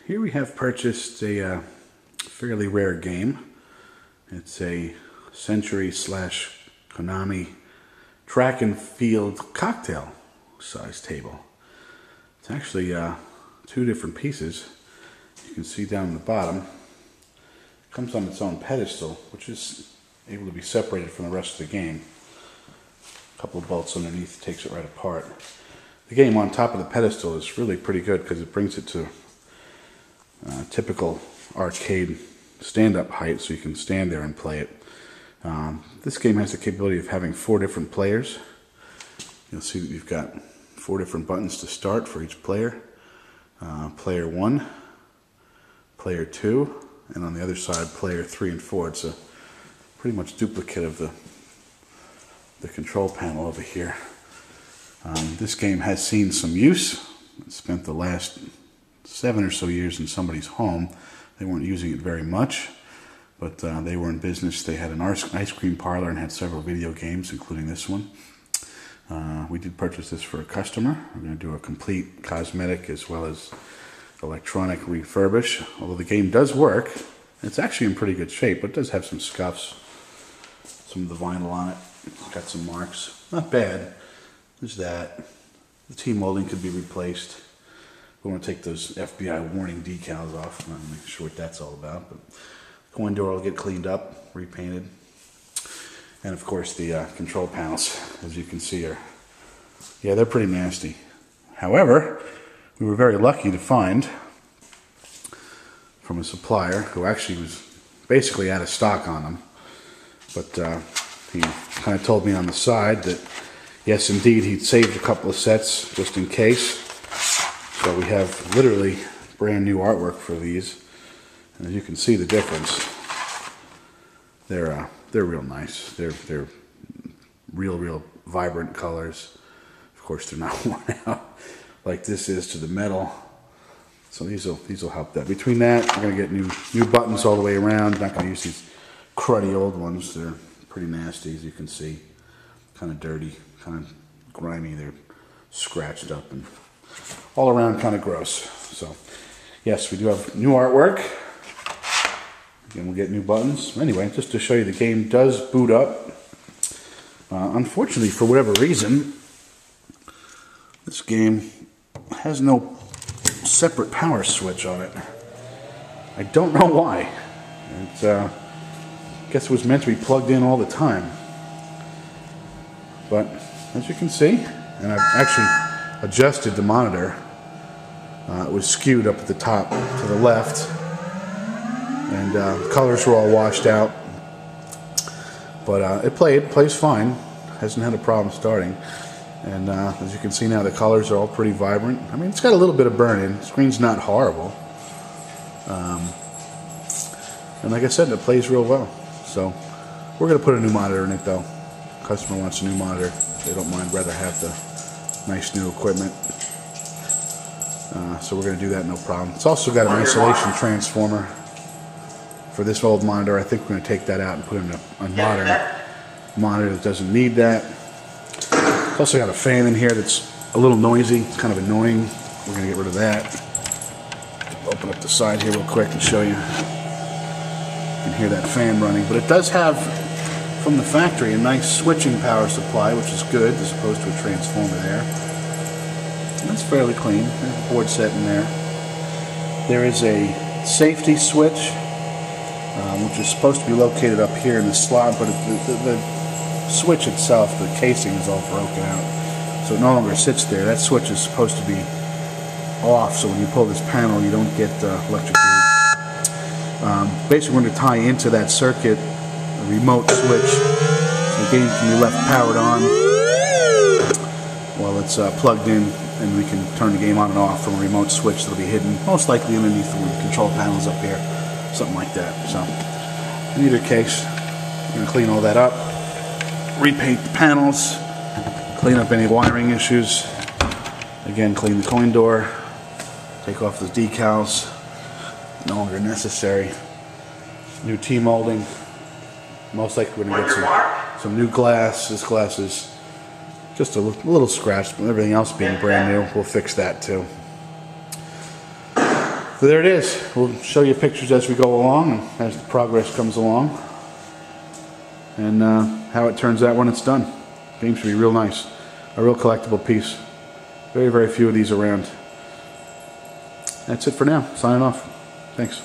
Here we have purchased a fairly rare game. It's a Century/Konami track and field cocktail size table. It's actually two different pieces. You can see down the bottom. It comes on its own pedestal, which is able to be separated from the rest of the game. A couple of bolts underneath takes it right apart. The game on top of the pedestal is really pretty good because it brings it to typical arcade stand-up height, so you can stand there and play it. This game has the capability of having 4 different players. You'll see that you've got 4 different buttons to start for each player. Player 1, Player 2, and on the other side, Player 3 and 4. It's a pretty much duplicate of the control panel over here. This game has seen some use. It spent the last 7 or so years in somebody's home. They weren't using it very much, but they were in business. They had an ice cream parlor and had several video games, including this one. We did purchase this for a customer. We're going to do a complete cosmetic as well as electronic refurbish. Although the game does work, it's actually in pretty good shape, but it does have some scuffs. Some of the vinyl on it, it's got some marks. Not bad. There's that. The T-molding could be replaced. We want to take those FBI warning decals off. I'm not really sure what that's all about, but the coin door will get cleaned up, repainted. And of course the control panels, as you can see, they're pretty nasty. However, we were very lucky to find from a supplier who actually was basically out of stock on them. But he kind of told me on the side that yes, indeed, he'd saved a couple of sets just in case. So we have literally brand new artwork for these, and as you can see the difference. They're real nice. They're real vibrant colors. Of course, they're not worn out like this is to the metal. So these will help that. Between that, we're gonna get new buttons all the way around. Not gonna use these cruddy old ones. They're pretty nasty, as you can see. Kind of dirty, kind of grimy. They're scratched up and all around kind of gross. So yes, we do have new artwork. Again, we'll get new buttons. Anyway, just to show you, the game does boot up. Unfortunately, for whatever reason, this game has no separate power switch on it. I don't know why. I guess it was meant to be plugged in all the time. But as you can see, and I've actually adjusted the monitor. It was skewed up at the top to the left, and the colors were all washed out. But it plays fine. Hasn't had a problem starting. And as you can see now, the colors are all pretty vibrant. I mean, it's got a little bit of burn-in. The screen's not horrible. And like I said, it plays real well. So we're going to put a new monitor in it, though. Customer wants a new monitor. They don't mind, rather have the nice new equipment. So we're going to do that, no problem. It's also got an isolation transformer for this old monitor. I think we're going to take that out and put in a modern monitor that doesn't need that. It's also got a fan in here that's a little noisy. It's kind of annoying. We're going to get rid of that. Open up the side here real quick and show you. You can hear that fan running. But it does have, from the factory, a nice switching power supply, which is good, as opposed to a transformer there. And that's fairly clean. There's a board set in there. There is a safety switch, which is supposed to be located up here in the slot, but the switch itself, the casing, is all broken out, so it no longer sits there. That switch is supposed to be off, so when you pull this panel, you don't get electrocuted. Basically, we're going to tie into that circuit a remote switch, so the game can be left powered on while it's plugged in, and we can turn the game on and off from a remote switch that'll be hidden, most likely underneath the control panels up here, something like that. So in either case, we're going to clean all that up, repaint the panels, clean up any wiring issues, again clean the coin door, take off those decals, no longer necessary, new T-molding. Most likely we're going to get some new glass. This glass is just a little scratched, but everything else being brand new, we'll fix that too. So there it is. We'll show you pictures as we go along and as the progress comes along. And how it turns out when it's done. Game should be real nice. A real collectible piece. Very, very few of these around. That's it for now. Signing off. Thanks.